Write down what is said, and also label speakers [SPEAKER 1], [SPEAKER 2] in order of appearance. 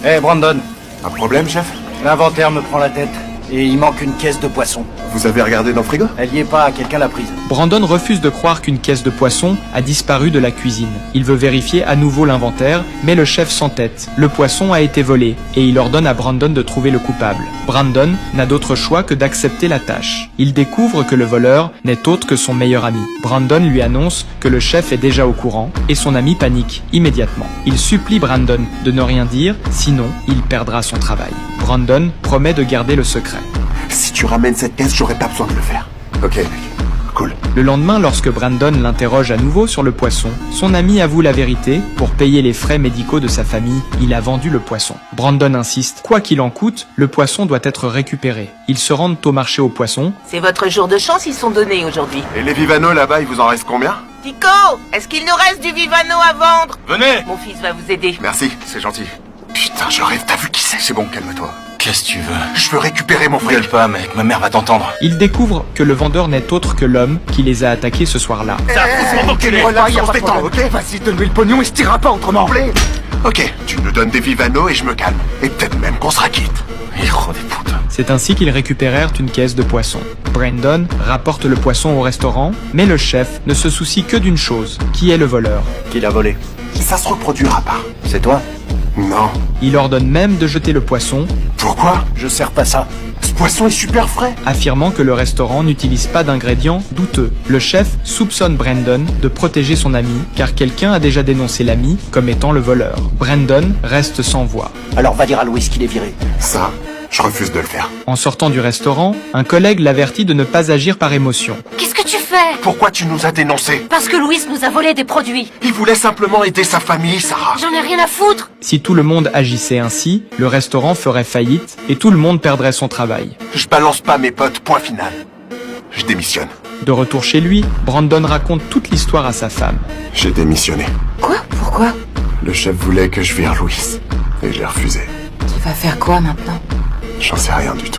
[SPEAKER 1] Hé, Brandon,
[SPEAKER 2] Un problème, chef?
[SPEAKER 1] l'inventaire me prend la tête. Et il manque une caisse de poisson.
[SPEAKER 2] Vous avez regardé dans le frigo?
[SPEAKER 1] Elle y est pas, quelqu'un l'a prise.
[SPEAKER 3] Brandon refuse de croire qu'une caisse de poisson a disparu de la cuisine. Il veut vérifier à nouveau l'inventaire, mais le chef s'entête. Le poisson a été volé, et il ordonne à Brandon de trouver le coupable. Brandon n'a d'autre choix que d'accepter la tâche. Il découvre que le voleur n'est autre que son meilleur ami. Brandon lui annonce que le chef est déjà au courant, et son ami panique immédiatement. Il supplie Brandon de ne rien dire, sinon il perdra son travail. Brandon promet de garder le secret.
[SPEAKER 2] Si tu ramènes cette caisse, j'aurais pas besoin de le faire. Ok, mec. Cool.
[SPEAKER 3] Le lendemain, lorsque Brandon l'interroge à nouveau sur le poisson, son ami avoue la vérité. Pour payer les frais médicaux de sa famille, il a vendu le poisson. Brandon insiste. Quoi qu'il en coûte, le poisson doit être récupéré. Ils se rendent au marché aux poissons.
[SPEAKER 4] C'est votre jour de chance, ils sont donnés aujourd'hui.
[SPEAKER 2] Et les Vivano là-bas, il vous en reste combien?
[SPEAKER 4] Tico, est-ce qu'il nous reste du Vivano à vendre?
[SPEAKER 1] Venez!
[SPEAKER 4] Mon fils va vous aider.
[SPEAKER 2] Merci, c'est gentil. Putain, je rêve, t'as vu qui c'est? C'est bon, calme-toi.
[SPEAKER 1] Qu'est-ce que tu veux?
[SPEAKER 2] Je veux récupérer mon
[SPEAKER 1] Gueule
[SPEAKER 2] fric.
[SPEAKER 1] pas, mec, ma mère va t'entendre.
[SPEAKER 3] Ils découvrent que le vendeur n'est autre que l'homme qui les a attaqués ce soir-là.
[SPEAKER 2] Relax, on se détend, ok?
[SPEAKER 1] Vas-y, donne-lui le pognon, il se tirera pas autrement.
[SPEAKER 2] Ok, tu nous donnes des Vivano et je me calme. Et peut-être même qu'on sera quitte.
[SPEAKER 1] Héros des putes.
[SPEAKER 3] C'est ainsi qu'ils récupérèrent une caisse de poisson. Brandon rapporte le poisson au restaurant, mais le chef ne se soucie que d'une chose, qui est le voleur.
[SPEAKER 1] Qui l'a volé?
[SPEAKER 2] Ça se reproduira pas.
[SPEAKER 1] C'est toi?
[SPEAKER 2] Non.
[SPEAKER 3] Il ordonne même de jeter le poisson,
[SPEAKER 2] Pourquoi?
[SPEAKER 1] Je sers pas ça.
[SPEAKER 2] Ce poisson est super frais.
[SPEAKER 3] affirmant que le restaurant n'utilise pas d'ingrédients douteux. Le chef soupçonne Brandon de protéger son ami, car quelqu'un a déjà dénoncé l'ami comme étant le voleur. Brandon reste sans voix.
[SPEAKER 1] Alors va dire à Louis qu'il est viré.
[SPEAKER 2] Ça, je refuse de le faire.
[SPEAKER 3] En sortant du restaurant, un collègue l'avertit de ne pas agir par émotion.
[SPEAKER 5] Qu'est-ce que tu fais?
[SPEAKER 2] Pourquoi tu nous as dénoncés?
[SPEAKER 5] Parce que Louis nous a volé des produits.
[SPEAKER 2] Il voulait simplement aider sa famille, Sarah.
[SPEAKER 5] J'en ai rien à foutre.
[SPEAKER 3] Si tout le monde agissait ainsi, le restaurant ferait faillite et tout le monde perdrait son travail.
[SPEAKER 2] Je balance pas mes potes, point final. Je démissionne.
[SPEAKER 3] De retour chez lui, Brandon raconte toute l'histoire à sa femme.
[SPEAKER 2] J'ai démissionné.
[SPEAKER 5] Quoi? Pourquoi?
[SPEAKER 2] Le chef voulait que je vire Louis. Et j'ai refusé.
[SPEAKER 5] Tu vas faire quoi maintenant?
[SPEAKER 2] J'en sais rien du tout.